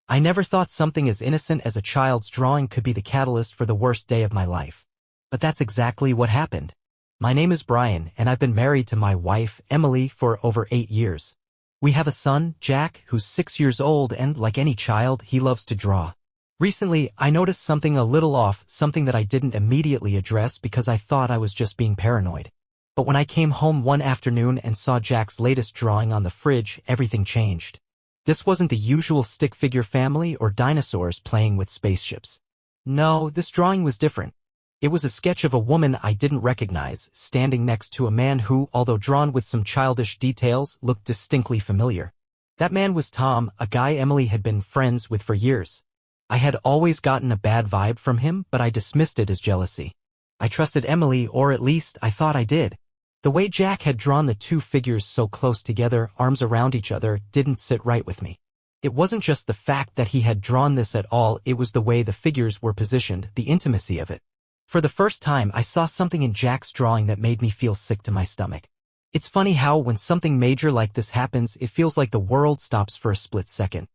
I never thought something as innocent as a child's drawing could be the catalyst for the worst day of my life. But that's exactly what happened. My name is Brian, and I've been married to my wife, Emily, for over 8 years. We have a son, Jack, who's 6 years old, and like any child, he loves to draw. Recently, I noticed something a little off, something that I didn't immediately address because I thought I was just being paranoid. But when I came home one afternoon and saw Jack's latest drawing on the fridge, everything changed. This wasn't the usual stick figure family or dinosaurs playing with spaceships. No, this drawing was different. It was a sketch of a woman I didn't recognize, standing next to a man who, although drawn with some childish details, looked distinctly familiar. That man was Tom, a guy Emily had been friends with for years. I had always gotten a bad vibe from him, but I dismissed it as jealousy. I trusted Emily, or at least I thought I did. The way Jack had drawn the two figures so close together, arms around each other, didn't sit right with me. It wasn't just the fact that he had drawn this at all, it was the way the figures were positioned, the intimacy of it. For the first time, I saw something in Jack's drawing that made me feel sick to my stomach. It's funny how, when something major like this happens, it feels like the world stops for a split second.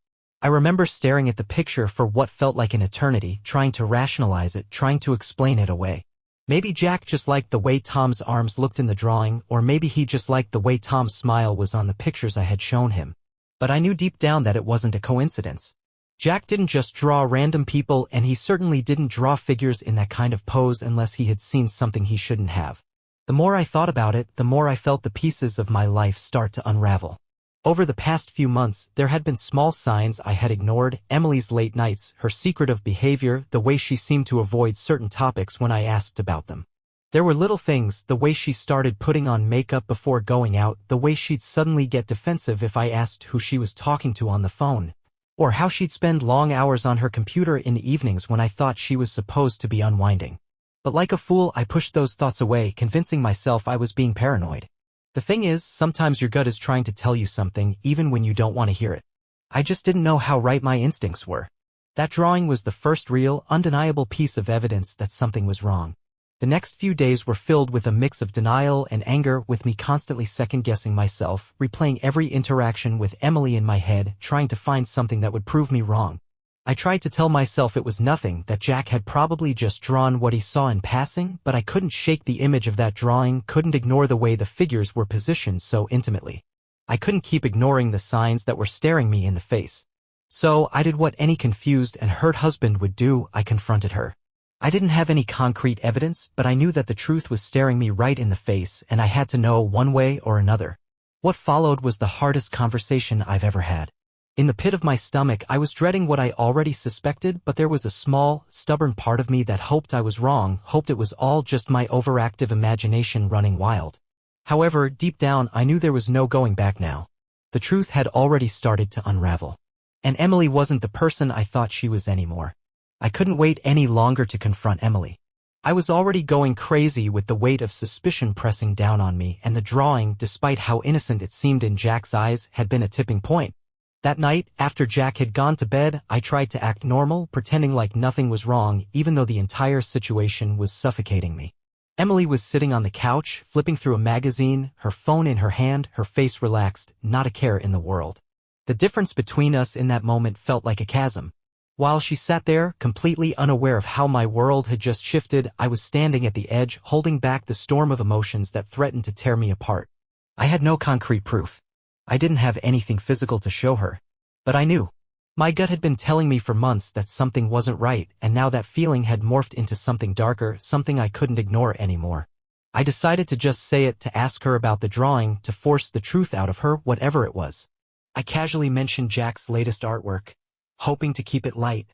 I remember staring at the picture for what felt like an eternity, trying to rationalize it, trying to explain it away. Maybe Jack just liked the way Tom's arms looked in the drawing, or maybe he just liked the way Tom's smile was on the pictures I had shown him. But I knew deep down that it wasn't a coincidence. Jack didn't just draw random people, and he certainly didn't draw figures in that kind of pose unless he had seen something he shouldn't have. The more I thought about it, the more I felt the pieces of my life start to unravel. Over the past few months, there had been small signs I had ignored: Emily's late nights, her secretive behavior, the way she seemed to avoid certain topics when I asked about them. There were little things, the way she started putting on makeup before going out, the way she'd suddenly get defensive if I asked who she was talking to on the phone, or how she'd spend long hours on her computer in the evenings when I thought she was supposed to be unwinding. But like a fool, I pushed those thoughts away, convincing myself I was being paranoid. The thing is, sometimes your gut is trying to tell you something, even when you don't want to hear it. I just didn't know how right my instincts were. That drawing was the first real, undeniable piece of evidence that something was wrong. The next few days were filled with a mix of denial and anger, with me constantly second-guessing myself, replaying every interaction with Emily in my head, trying to find something that would prove me wrong. I tried to tell myself it was nothing, that Jack had probably just drawn what he saw in passing, but I couldn't shake the image of that drawing, couldn't ignore the way the figures were positioned so intimately. I couldn't keep ignoring the signs that were staring me in the face. So I did what any confused and hurt husband would do: I confronted her. I didn't have any concrete evidence, but I knew that the truth was staring me right in the face, and I had to know one way or another. What followed was the hardest conversation I've ever had. In the pit of my stomach, I was dreading what I already suspected, but there was a small, stubborn part of me that hoped I was wrong, hoped it was all just my overactive imagination running wild. However, deep down, I knew there was no going back now. The truth had already started to unravel. And Emily wasn't the person I thought she was anymore. I couldn't wait any longer to confront Emily. I was already going crazy with the weight of suspicion pressing down on me, and the drawing, despite how innocent it seemed in Jack's eyes, had been a tipping point. That night, after Jack had gone to bed, I tried to act normal, pretending like nothing was wrong, even though the entire situation was suffocating me. Emily was sitting on the couch, flipping through a magazine, her phone in her hand, her face relaxed, not a care in the world. The difference between us in that moment felt like a chasm. While she sat there, completely unaware of how my world had just shifted, I was standing at the edge, holding back the storm of emotions that threatened to tear me apart. I had no concrete proof. I didn't have anything physical to show her. But I knew. My gut had been telling me for months that something wasn't right, and now that feeling had morphed into something darker, something I couldn't ignore anymore. I decided to just say it, to ask her about the drawing, to force the truth out of her, whatever it was. I casually mentioned Jack's latest artwork, hoping to keep it light,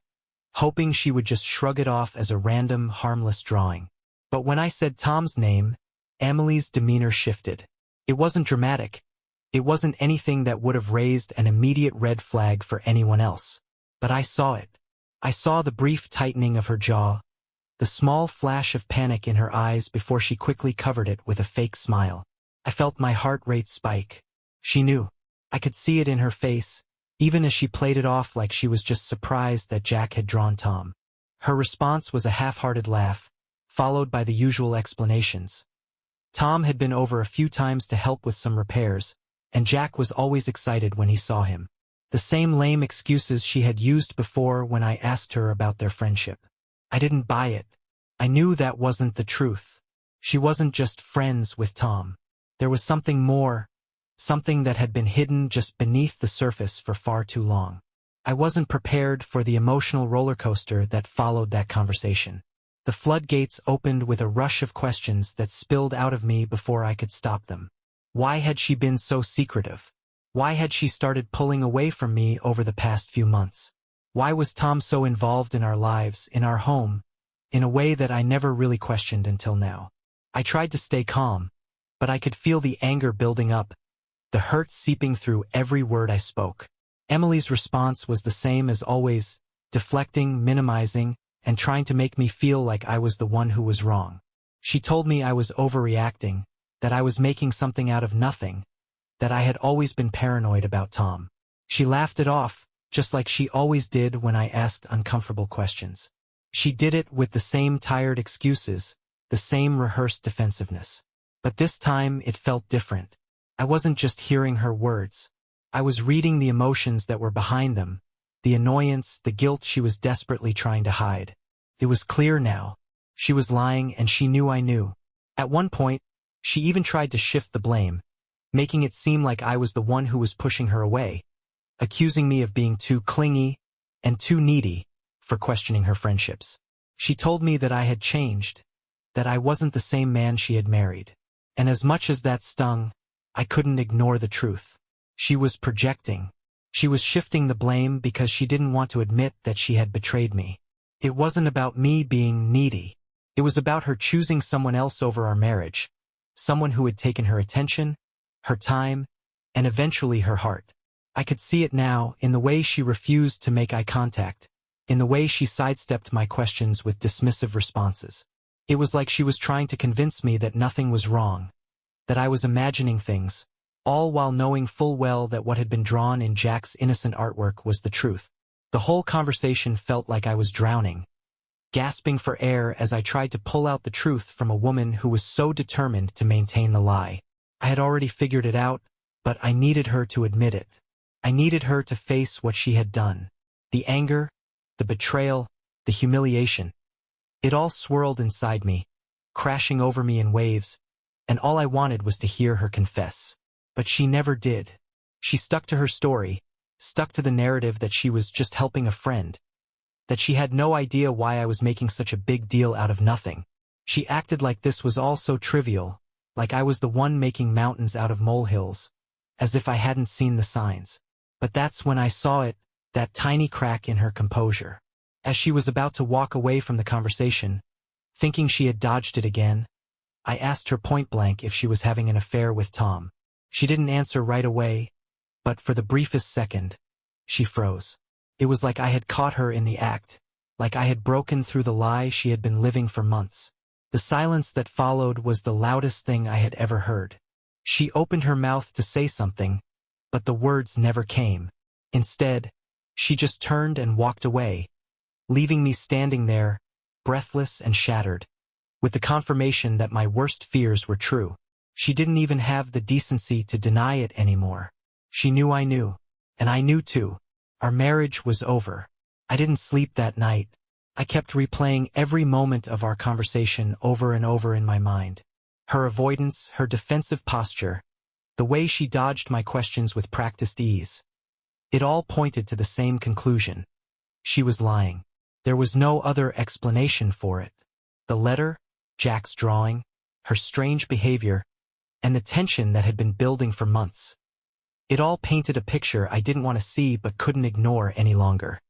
hoping she would just shrug it off as a random, harmless drawing. But when I said Tom's name, Emily's demeanor shifted. It wasn't dramatic. It wasn't anything that would have raised an immediate red flag for anyone else. But I saw it. I saw the brief tightening of her jaw, the small flash of panic in her eyes before she quickly covered it with a fake smile. I felt my heart rate spike. She knew. I could see it in her face, even as she played it off like she was just surprised that Jack had drawn Tom. Her response was a half-hearted laugh, followed by the usual explanations. Tom had been over a few times to help with some repairs, and Jack was always excited when he saw him. The same lame excuses she had used before when I asked her about their friendship. I didn't buy it. I knew that wasn't the truth. She wasn't just friends with Tom. There was something more, something that had been hidden just beneath the surface for far too long. I wasn't prepared for the emotional roller coaster that followed that conversation. The floodgates opened with a rush of questions that spilled out of me before I could stop them. Why had she been so secretive? Why had she started pulling away from me over the past few months? Why was Tom so involved in our lives, in our home, in a way that I never really questioned until now? I tried to stay calm, but I could feel the anger building up, the hurt seeping through every word I spoke. Emily's response was the same as always, deflecting, minimizing, and trying to make me feel like I was the one who was wrong. She told me I was overreacting, that I was making something out of nothing, that I had always been paranoid about Tom. She laughed it off, just like she always did when I asked uncomfortable questions. She did it with the same tired excuses, the same rehearsed defensiveness. But this time it felt different. I wasn't just hearing her words. I was reading the emotions that were behind them, the annoyance, the guilt she was desperately trying to hide. It was clear now. She was lying and she knew I knew. At one point, she even tried to shift the blame, making it seem like I was the one who was pushing her away, accusing me of being too clingy and too needy for questioning her friendships. She told me that I had changed, that I wasn't the same man she had married. And as much as that stung, I couldn't ignore the truth. She was projecting. She was shifting the blame because she didn't want to admit that she had betrayed me. It wasn't about me being needy. It was about her choosing someone else over our marriage, someone who had taken her attention, her time, and eventually her heart. I could see it now in the way she refused to make eye contact, in the way she sidestepped my questions with dismissive responses. It was like she was trying to convince me that nothing was wrong, that I was imagining things, all while knowing full well that what had been drawn in Jack's innocent artwork was the truth. The whole conversation felt like I was drowning, gasping for air as I tried to pull out the truth from a woman who was so determined to maintain the lie. I had already figured it out, but I needed her to admit it. I needed her to face what she had done. The anger, the betrayal, the humiliation. It all swirled inside me, crashing over me in waves, and all I wanted was to hear her confess. But she never did. She stuck to her story, stuck to the narrative that she was just helping a friend, that she had no idea why I was making such a big deal out of nothing. She acted like this was all so trivial, like I was the one making mountains out of molehills, as if I hadn't seen the signs. But that's when I saw it, that tiny crack in her composure. As she was about to walk away from the conversation, thinking she had dodged it again, I asked her point-blank if she was having an affair with Tom. She didn't answer right away, but for the briefest second, she froze. It was like I had caught her in the act, like I had broken through the lie she had been living for months. The silence that followed was the loudest thing I had ever heard. She opened her mouth to say something, but the words never came. Instead, she just turned and walked away, leaving me standing there, breathless and shattered, with the confirmation that my worst fears were true. She didn't even have the decency to deny it anymore. She knew I knew, and I knew too. Our marriage was over. I didn't sleep that night. I kept replaying every moment of our conversation over and over in my mind. Her avoidance, her defensive posture, the way she dodged my questions with practiced ease. It all pointed to the same conclusion. She was lying. There was no other explanation for it. The letter, Jack's drawing, her strange behavior, and the tension that had been building for months. It all painted a picture I didn't want to see but couldn't ignore any longer.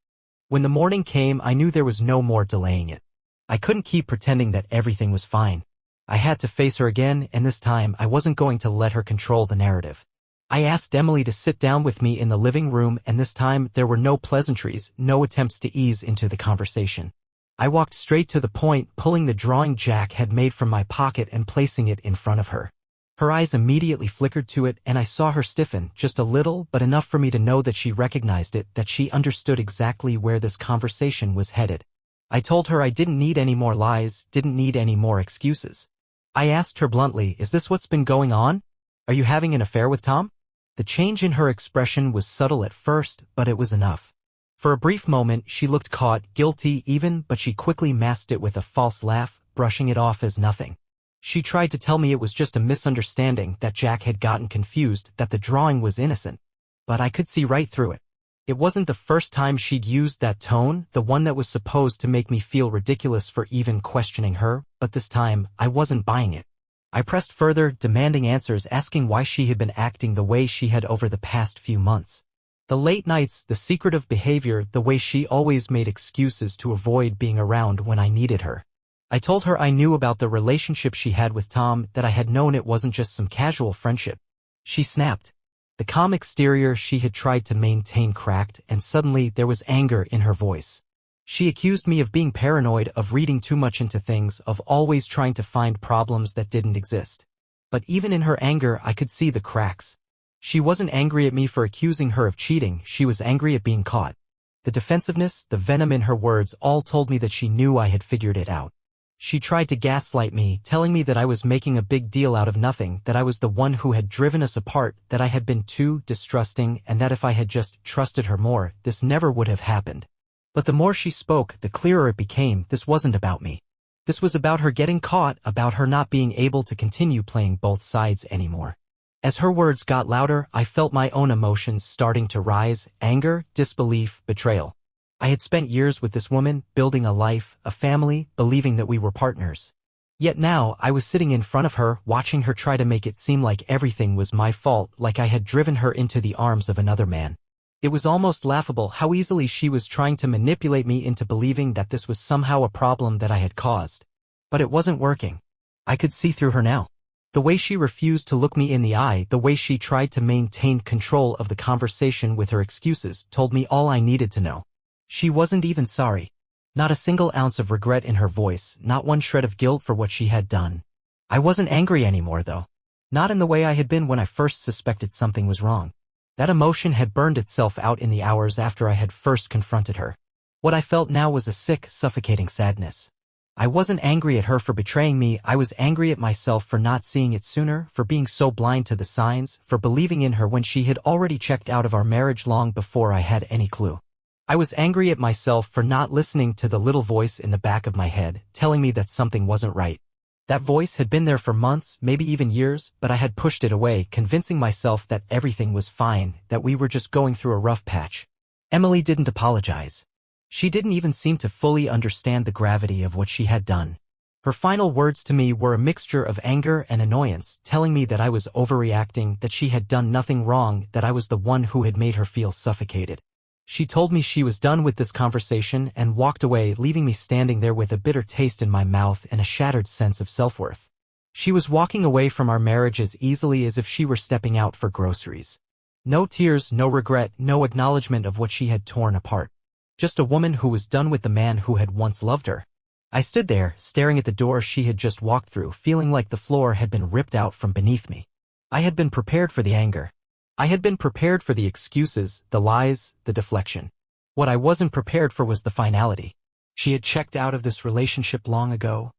When the morning came, I knew there was no more delaying it. I couldn't keep pretending that everything was fine. I had to face her again, and this time I wasn't going to let her control the narrative. I asked Emily to sit down with me in the living room, and this time there were no pleasantries, no attempts to ease into the conversation. I walked straight to the point, pulling the drawing Jack had made from my pocket and placing it in front of her. Her eyes immediately flickered to it, and I saw her stiffen, just a little, but enough for me to know that she recognized it, that she understood exactly where this conversation was headed. I told her I didn't need any more lies, didn't need any more excuses. I asked her bluntly, "Is this what's been going on? Are you having an affair with Tom?" The change in her expression was subtle at first, but it was enough. For a brief moment, she looked caught, guilty even, but she quickly masked it with a false laugh, brushing it off as nothing. She tried to tell me it was just a misunderstanding, that Jack had gotten confused, that the drawing was innocent. But I could see right through it. It wasn't the first time she'd used that tone, the one that was supposed to make me feel ridiculous for even questioning her, but this time, I wasn't buying it. I pressed further, demanding answers, asking why she had been acting the way she had over the past few months. The late nights, the secretive behavior, the way she always made excuses to avoid being around when I needed her. I told her I knew about the relationship she had with Tom, that I had known it wasn't just some casual friendship. She snapped. The calm exterior she had tried to maintain cracked, and suddenly there was anger in her voice. She accused me of being paranoid, of reading too much into things, of always trying to find problems that didn't exist. But even in her anger, I could see the cracks. She wasn't angry at me for accusing her of cheating, she was angry at being caught. The defensiveness, the venom in her words all told me that she knew I had figured it out. She tried to gaslight me, telling me that I was making a big deal out of nothing, that I was the one who had driven us apart, that I had been too distrusting, and that if I had just trusted her more, this never would have happened. But the more she spoke, the clearer it became, this wasn't about me. This was about her getting caught, about her not being able to continue playing both sides anymore. As her words got louder, I felt my own emotions starting to rise: anger, disbelief, betrayal. I had spent years with this woman, building a life, a family, believing that we were partners. Yet now, I was sitting in front of her, watching her try to make it seem like everything was my fault, like I had driven her into the arms of another man. It was almost laughable how easily she was trying to manipulate me into believing that this was somehow a problem that I had caused. But it wasn't working. I could see through her now. The way she refused to look me in the eye, the way she tried to maintain control of the conversation with her excuses, told me all I needed to know. She wasn't even sorry. Not a single ounce of regret in her voice, not one shred of guilt for what she had done. I wasn't angry anymore, though. Not in the way I had been when I first suspected something was wrong. That emotion had burned itself out in the hours after I had first confronted her. What I felt now was a sick, suffocating sadness. I wasn't angry at her for betraying me, I was angry at myself for not seeing it sooner, for being so blind to the signs, for believing in her when she had already checked out of our marriage long before I had any clue. I was angry at myself for not listening to the little voice in the back of my head, telling me that something wasn't right. That voice had been there for months, maybe even years, but I had pushed it away, convincing myself that everything was fine, that we were just going through a rough patch. Emily didn't apologize. She didn't even seem to fully understand the gravity of what she had done. Her final words to me were a mixture of anger and annoyance, telling me that I was overreacting, that she had done nothing wrong, that I was the one who had made her feel suffocated. She told me she was done with this conversation and walked away, leaving me standing there with a bitter taste in my mouth and a shattered sense of self-worth. She was walking away from our marriage as easily as if she were stepping out for groceries. No tears, no regret, no acknowledgement of what she had torn apart. Just a woman who was done with the man who had once loved her. I stood there, staring at the door she had just walked through, feeling like the floor had been ripped out from beneath me. I had been prepared for the anger. I had been prepared for the excuses, the lies, the deflection. What I wasn't prepared for was the finality. She had checked out of this relationship long ago,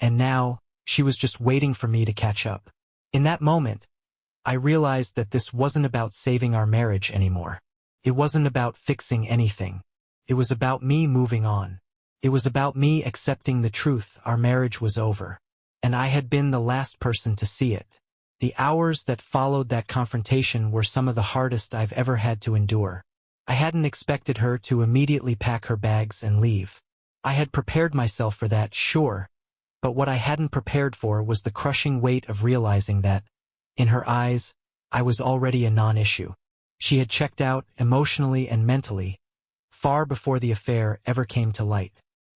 and now, she was just waiting for me to catch up. In that moment, I realized that this wasn't about saving our marriage anymore. It wasn't about fixing anything. It was about me moving on. It was about me accepting the truth: our marriage was over. And I had been the last person to see it. The hours that followed that confrontation were some of the hardest I've ever had to endure. I hadn't expected her to immediately pack her bags and leave. I had prepared myself for that, sure, but what I hadn't prepared for was the crushing weight of realizing that, in her eyes, I was already a non-issue. She had checked out, emotionally and mentally, far before the affair ever came to light.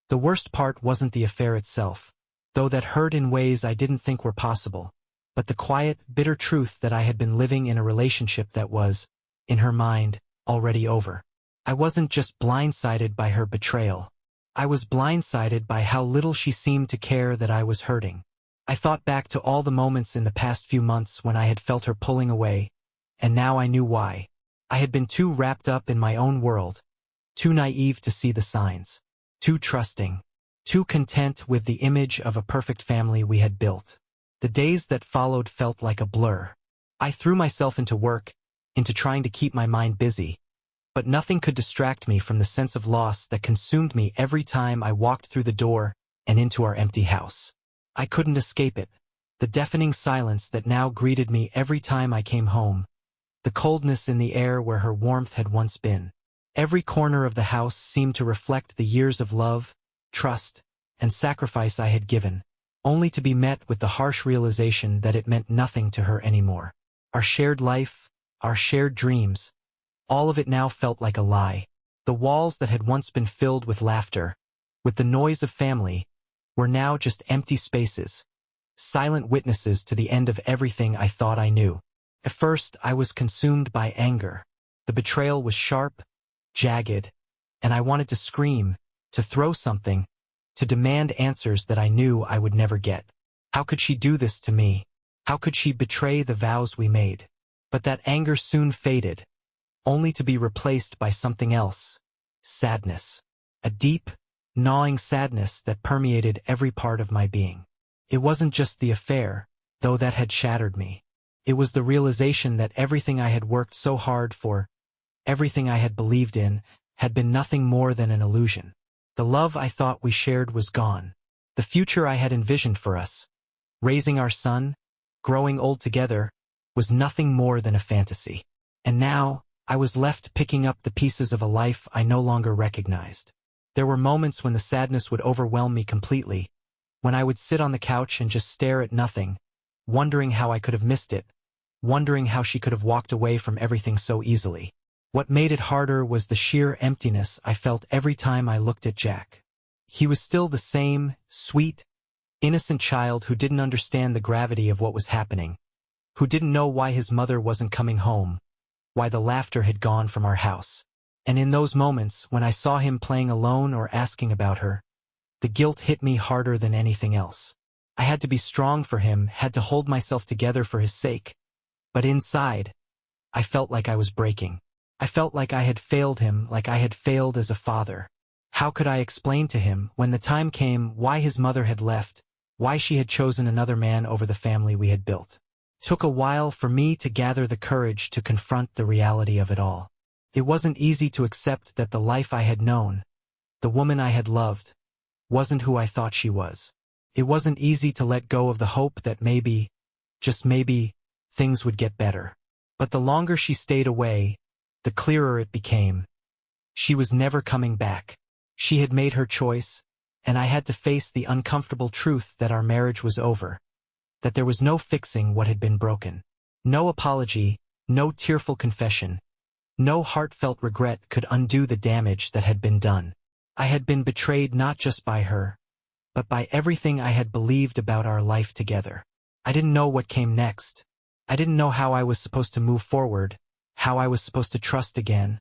The worst part wasn't the affair itself, though that hurt in ways I didn't think were possible, but the quiet, bitter truth that I had been living in a relationship that was, in her mind, already over. I wasn't just blindsided by her betrayal. I was blindsided by how little she seemed to care that I was hurting. I thought back to all the moments in the past few months when I had felt her pulling away, and now I knew why. I had been too wrapped up in my own world, too naive to see the signs, too trusting, too content with the image of a perfect family we had built. The days that followed felt like a blur. I threw myself into work, into trying to keep my mind busy. But nothing could distract me from the sense of loss that consumed me every time I walked through the door and into our empty house. I couldn't escape it. The deafening silence that now greeted me every time I came home. The coldness in the air where her warmth had once been. Every corner of the house seemed to reflect the years of love, trust, and sacrifice I had given, only to be met with the harsh realization that it meant nothing to her anymore. Our shared life, our shared dreams, all of it now felt like a lie. The walls that had once been filled with laughter, with the noise of family, were now just empty spaces, silent witnesses to the end of everything I thought I knew. At first, I was consumed by anger. The betrayal was sharp, jagged, and I wanted to scream, to throw something, to demand answers that I knew I would never get. How could she do this to me? How could she betray the vows we made? But that anger soon faded, only to be replaced by something else. Sadness. A deep, gnawing sadness that permeated every part of my being. It wasn't just the affair, though that had shattered me. It was the realization that everything I had worked so hard for, everything I had believed in, had been nothing more than an illusion. The love I thought we shared was gone. The future I had envisioned for us, raising our son, growing old together, was nothing more than a fantasy. And now, I was left picking up the pieces of a life I no longer recognized. There were moments when the sadness would overwhelm me completely, when I would sit on the couch and just stare at nothing, wondering how I could have missed it, wondering how she could have walked away from everything so easily. What made it harder was the sheer emptiness I felt every time I looked at Jack. He was still the same, sweet, innocent child who didn't understand the gravity of what was happening, who didn't know why his mother wasn't coming home, why the laughter had gone from our house. And in those moments, when I saw him playing alone or asking about her, the guilt hit me harder than anything else. I had to be strong for him, had to hold myself together for his sake. But inside, I felt like I was breaking. I felt like I had failed him, like I had failed as a father. How could I explain to him, when the time came, why his mother had left, why she had chosen another man over the family we had built? It took a while for me to gather the courage to confront the reality of it all. It wasn't easy to accept that the life I had known, the woman I had loved, wasn't who I thought she was. It wasn't easy to let go of the hope that maybe, just maybe, things would get better. But the longer she stayed away, the clearer it became. She was never coming back. She had made her choice, and I had to face the uncomfortable truth that our marriage was over, that there was no fixing what had been broken. No apology, no tearful confession, no heartfelt regret could undo the damage that had been done. I had been betrayed not just by her, but by everything I had believed about our life together. I didn't know what came next. I didn't know how I was supposed to move forward, how I was supposed to trust again,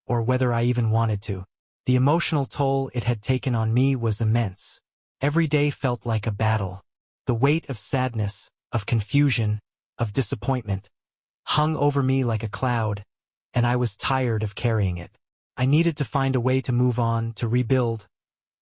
or whether I even wanted to. The emotional toll it had taken on me was immense. Every day felt like a battle. The weight of sadness, of confusion, of disappointment, hung over me like a cloud, and I was tired of carrying it. I needed to find a way to move on, to rebuild,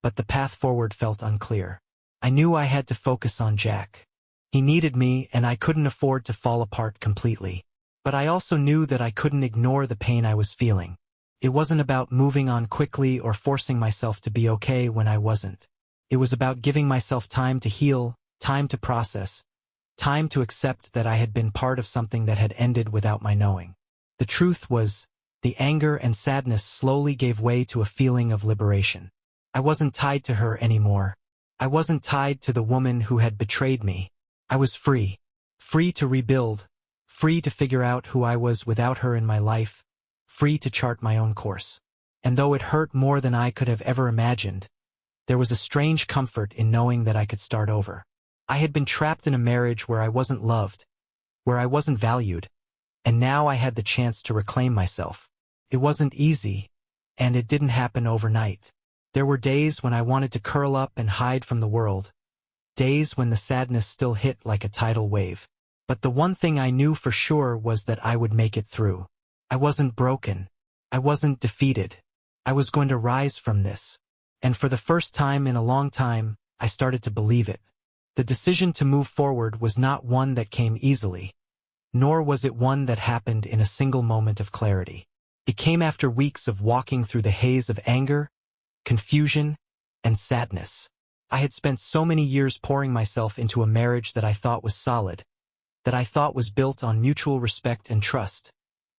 but the path forward felt unclear. I knew I had to focus on Jack. He needed me, and I couldn't afford to fall apart completely. But I also knew that I couldn't ignore the pain I was feeling. It wasn't about moving on quickly or forcing myself to be okay when I wasn't. It was about giving myself time to heal, time to process, time to accept that I had been part of something that had ended without my knowing. The truth was, the anger and sadness slowly gave way to a feeling of liberation. I wasn't tied to her anymore. I wasn't tied to the woman who had betrayed me. I was free. Free to rebuild. Free to figure out who I was without her in my life. Free to chart my own course. And though it hurt more than I could have ever imagined, there was a strange comfort in knowing that I could start over. I had been trapped in a marriage where I wasn't loved, where I wasn't valued, and now I had the chance to reclaim myself. It wasn't easy, and it didn't happen overnight. There were days when I wanted to curl up and hide from the world, days when the sadness still hit like a tidal wave. But the one thing I knew for sure was that I would make it through. I wasn't broken. I wasn't defeated. I was going to rise from this. And for the first time in a long time, I started to believe it. The decision to move forward was not one that came easily. nor was it one that happened in a single moment of clarity. It came after weeks of walking through the haze of anger, confusion, and sadness. I had spent so many years pouring myself into a marriage that I thought was solid, that I thought was built on mutual respect and trust,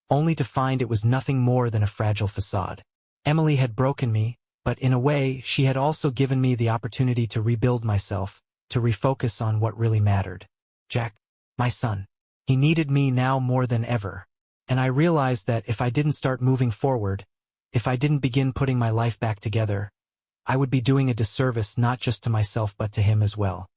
only to find it was nothing more than a fragile facade. Emily had broken me, but in a way, she had also given me the opportunity to rebuild myself, to refocus on what really mattered. Jack, my son. He needed me now more than ever. And I realized that if I didn't start moving forward, if I didn't begin putting my life back together, I would be doing a disservice not just to myself but to him as well.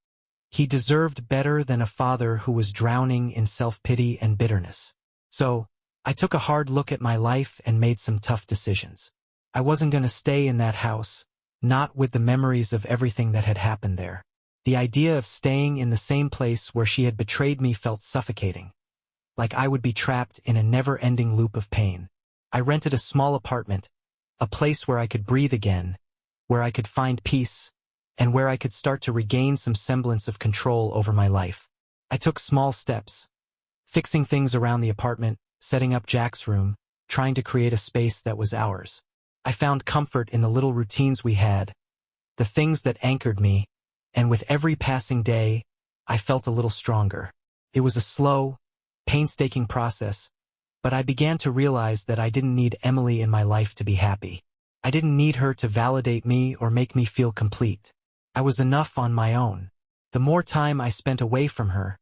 He deserved better than a father who was drowning in self-pity and bitterness. So, I took a hard look at my life and made some tough decisions. I wasn't going to stay in that house, not with the memories of everything that had happened there. The idea of staying in the same place where she had betrayed me felt suffocating, like I would be trapped in a never-ending loop of pain. I rented a small apartment, a place where I could breathe again, where I could find peace, and where I could start to regain some semblance of control over my life. I took small steps, fixing things around the apartment, setting up Jack's room, trying to create a space that was ours. I found comfort in the little routines we had, the things that anchored me, and with every passing day, I felt a little stronger. It was a slow, painstaking process, but I began to realize that I didn't need Emily in my life to be happy. I didn't need her to validate me or make me feel complete. I was enough on my own. The more time I spent away from her,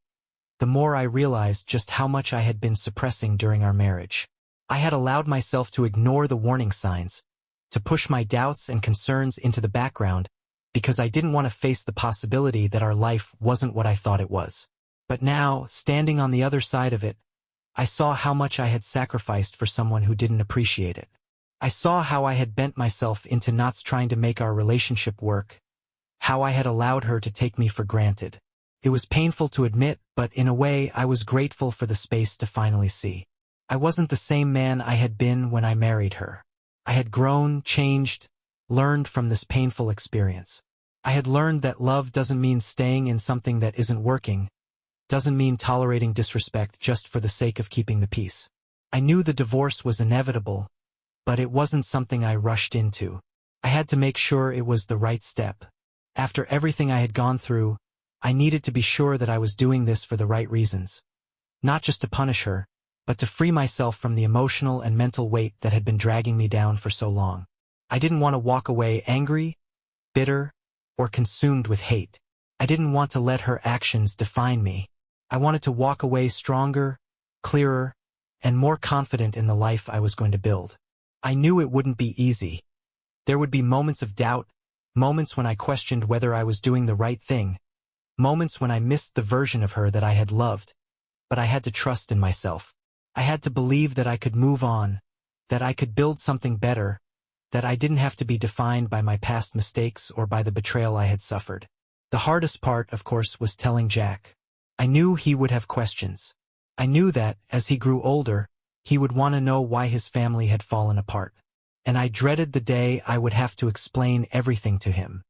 the more I realized just how much I had been suppressing during our marriage. I had allowed myself to ignore the warning signs, to push my doubts and concerns into the background, because I didn't want to face the possibility that our life wasn't what I thought it was. But now, standing on the other side of it, I saw how much I had sacrificed for someone who didn't appreciate it. I saw how I had bent myself into knots trying to make our relationship work, how I had allowed her to take me for granted. It was painful to admit, but in a way I was grateful for the space to finally see. I wasn't the same man I had been when I married her. I had grown, changed, learned from this painful experience. I had learned that love doesn't mean staying in something that isn't working, doesn't mean tolerating disrespect just for the sake of keeping the peace. I knew the divorce was inevitable, but it wasn't something I rushed into. I had to make sure it was the right step. After everything I had gone through, I needed to be sure that I was doing this for the right reasons. Not just to punish her, but to free myself from the emotional and mental weight that had been dragging me down for so long. I didn't want to walk away angry, bitter, or consumed with hate. I didn't want to let her actions define me. I wanted to walk away stronger, clearer, and more confident in the life I was going to build. I knew it wouldn't be easy. There would be moments of doubt, moments when I questioned whether I was doing the right thing, moments when I missed the version of her that I had loved, but I had to trust in myself. I had to believe that I could move on, that I could build something better, that I didn't have to be defined by my past mistakes or by the betrayal I had suffered. The hardest part, of course, was telling Jack. I knew he would have questions. I knew that, as he grew older, he would want to know why his family had fallen apart. And I dreaded the day I would have to explain everything to him.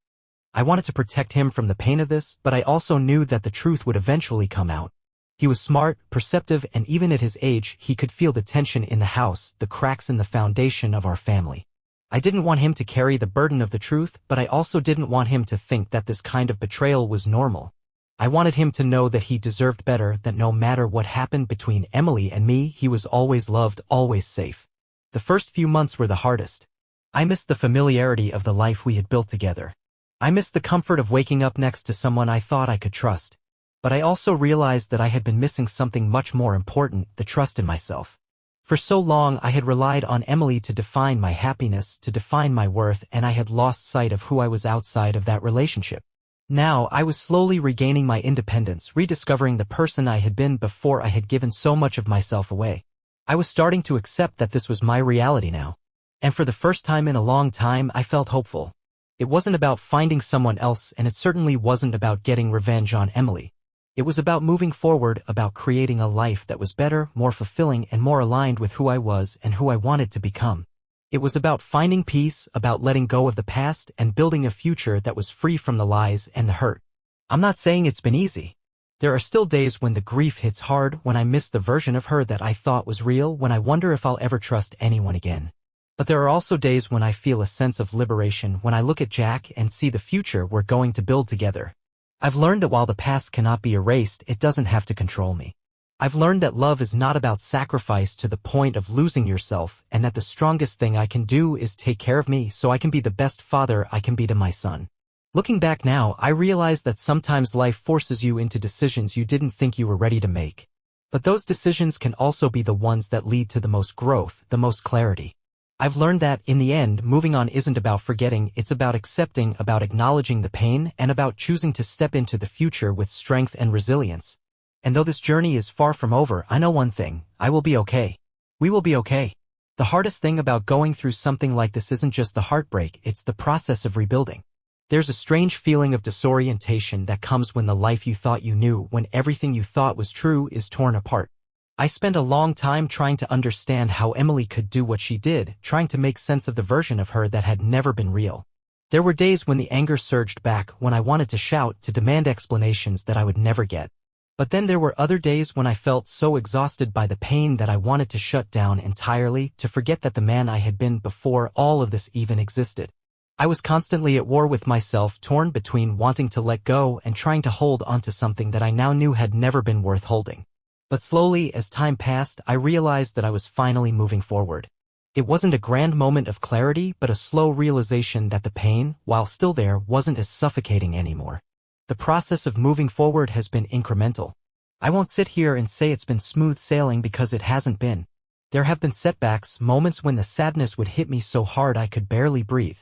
I wanted to protect him from the pain of this, but I also knew that the truth would eventually come out. He was smart, perceptive, and even at his age, he could feel the tension in the house, the cracks in the foundation of our family. I didn't want him to carry the burden of the truth, but I also didn't want him to think that this kind of betrayal was normal. I wanted him to know that he deserved better, that no matter what happened between Emily and me, he was always loved, always safe. The first few months were the hardest. I missed the familiarity of the life we had built together. I missed the comfort of waking up next to someone I thought I could trust. But I also realized that I had been missing something much more important, the trust in myself. For so long I had relied on Emily to define my happiness, to define my worth, and I had lost sight of who I was outside of that relationship. Now I was slowly regaining my independence, rediscovering the person I had been before I had given so much of myself away. I was starting to accept that this was my reality now. And for the first time in a long time I felt hopeful. It wasn't about finding someone else, and it certainly wasn't about getting revenge on Emily. It was about moving forward, about creating a life that was better, more fulfilling, and more aligned with who I was and who I wanted to become. It was about finding peace, about letting go of the past and building a future that was free from the lies and the hurt. I'm not saying it's been easy. There are still days when the grief hits hard, when I miss the version of her that I thought was real, when I wonder if I'll ever trust anyone again. But there are also days when I feel a sense of liberation, when I look at Jack and see the future we're going to build together. I've learned that while the past cannot be erased, it doesn't have to control me. I've learned that love is not about sacrifice to the point of losing yourself, and that the strongest thing I can do is take care of me so I can be the best father I can be to my son. Looking back now, I realize that sometimes life forces you into decisions you didn't think you were ready to make. But those decisions can also be the ones that lead to the most growth, the most clarity. I've learned that, in the end, moving on isn't about forgetting, it's about accepting, about acknowledging the pain, and about choosing to step into the future with strength and resilience. And though this journey is far from over, I know one thing: I will be okay. We will be okay. The hardest thing about going through something like this isn't just the heartbreak, it's the process of rebuilding. There's a strange feeling of disorientation that comes when the life you thought you knew, when everything you thought was true, is torn apart. I spent a long time trying to understand how Emily could do what she did, trying to make sense of the version of her that had never been real. There were days when the anger surged back, when I wanted to shout, to demand explanations that I would never get. But then there were other days when I felt so exhausted by the pain that I wanted to shut down entirely, to forget that the man I had been before all of this even existed. I was constantly at war with myself, torn between wanting to let go and trying to hold onto something that I now knew had never been worth holding. But slowly, as time passed, I realized that I was finally moving forward. It wasn't a grand moment of clarity, but a slow realization that the pain, while still there, wasn't as suffocating anymore. The process of moving forward has been incremental. I won't sit here and say it's been smooth sailing, because it hasn't been. There have been setbacks, moments when the sadness would hit me so hard I could barely breathe.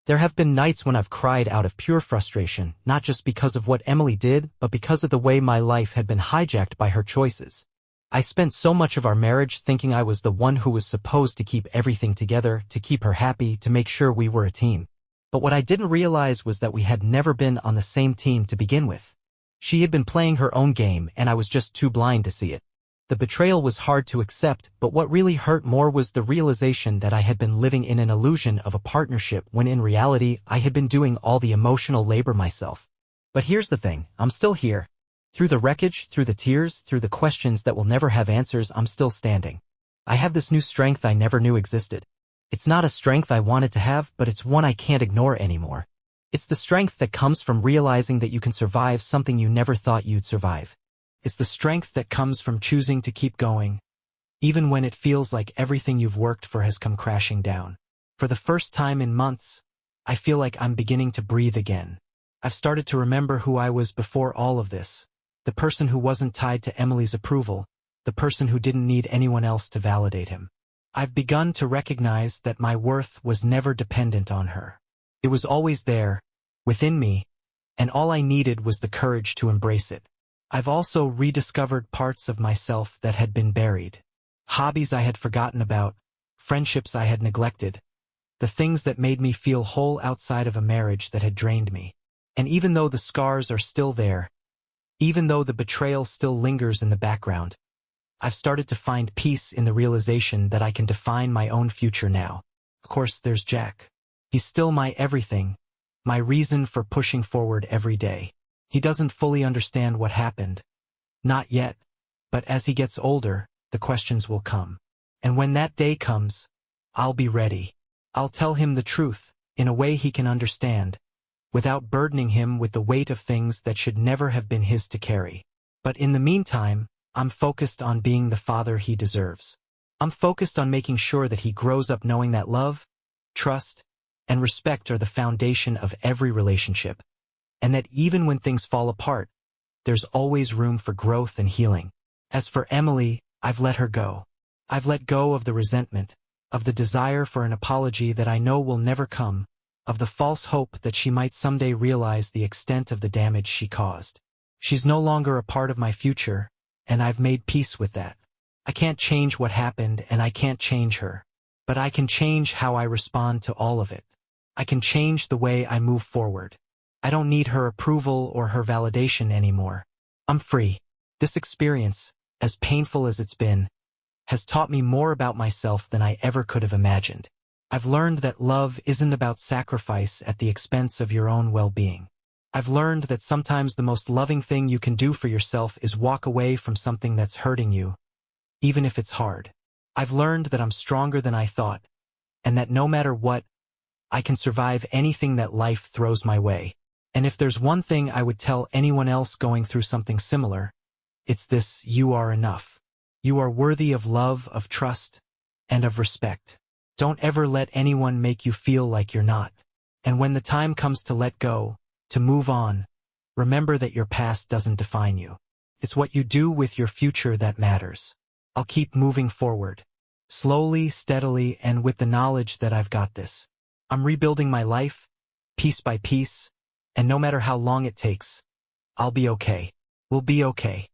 There have been nights when I've cried out of pure frustration, not just because of what Emily did, but because of the way my life had been hijacked by her choices. I spent so much of our marriage thinking I was the one who was supposed to keep everything together, to keep her happy, to make sure we were a team. But what I didn't realize was that we had never been on the same team to begin with. She had been playing her own game, and I was just too blind to see it. The betrayal was hard to accept, but what really hurt more was the realization that I had been living in an illusion of a partnership when in reality I had been doing all the emotional labor myself. But here's the thing: I'm still here. Through the wreckage, through the tears, through the questions that will never have answers, I'm still standing. I have this new strength I never knew existed. It's not a strength I wanted to have, but it's one I can't ignore anymore. It's the strength that comes from realizing that you can survive something you never thought you'd survive. It's the strength that comes from choosing to keep going, even when it feels like everything you've worked for has come crashing down. For the first time in months, I feel like I'm beginning to breathe again. I've started to remember who I was before all of this. The person who wasn't tied to Emily's approval, the person who didn't need anyone else to validate him. I've begun to recognize that my worth was never dependent on her. It was always there, within me, and all I needed was the courage to embrace it. I've also rediscovered parts of myself that had been buried. Hobbies I had forgotten about, friendships I had neglected, the things that made me feel whole outside of a marriage that had drained me. And even though the scars are still there, even though the betrayal still lingers in the background, I've started to find peace in the realization that I can define my own future now. Of course, there's Jack. He's still my everything, my reason for pushing forward every day. He doesn't fully understand what happened. Not yet. But as he gets older, the questions will come. And when that day comes, I'll be ready. I'll tell him the truth, in a way he can understand, without burdening him with the weight of things that should never have been his to carry. But in the meantime, I'm focused on being the father he deserves. I'm focused on making sure that he grows up knowing that love, trust, and respect are the foundation of every relationship. And that even when things fall apart, there's always room for growth and healing. As for Emily, I've let her go. I've let go of the resentment, of the desire for an apology that I know will never come, of the false hope that she might someday realize the extent of the damage she caused. She's no longer a part of my future, and I've made peace with that. I can't change what happened, and I can't change her. But I can change how I respond to all of it. I can change the way I move forward. I don't need her approval or her validation anymore. I'm free. This experience, as painful as it's been, has taught me more about myself than I ever could have imagined. I've learned that love isn't about sacrifice at the expense of your own well-being. I've learned that sometimes the most loving thing you can do for yourself is walk away from something that's hurting you, even if it's hard. I've learned that I'm stronger than I thought, and that no matter what, I can survive anything that life throws my way. And if there's one thing I would tell anyone else going through something similar, it's this: you are enough. You are worthy of love, of trust, and of respect. Don't ever let anyone make you feel like you're not. And when the time comes to let go, to move on, remember that your past doesn't define you. It's what you do with your future that matters. I'll keep moving forward, slowly, steadily, and with the knowledge that I've got this. I'm rebuilding my life, piece by piece, and no matter how long it takes, I'll be okay. We'll be okay.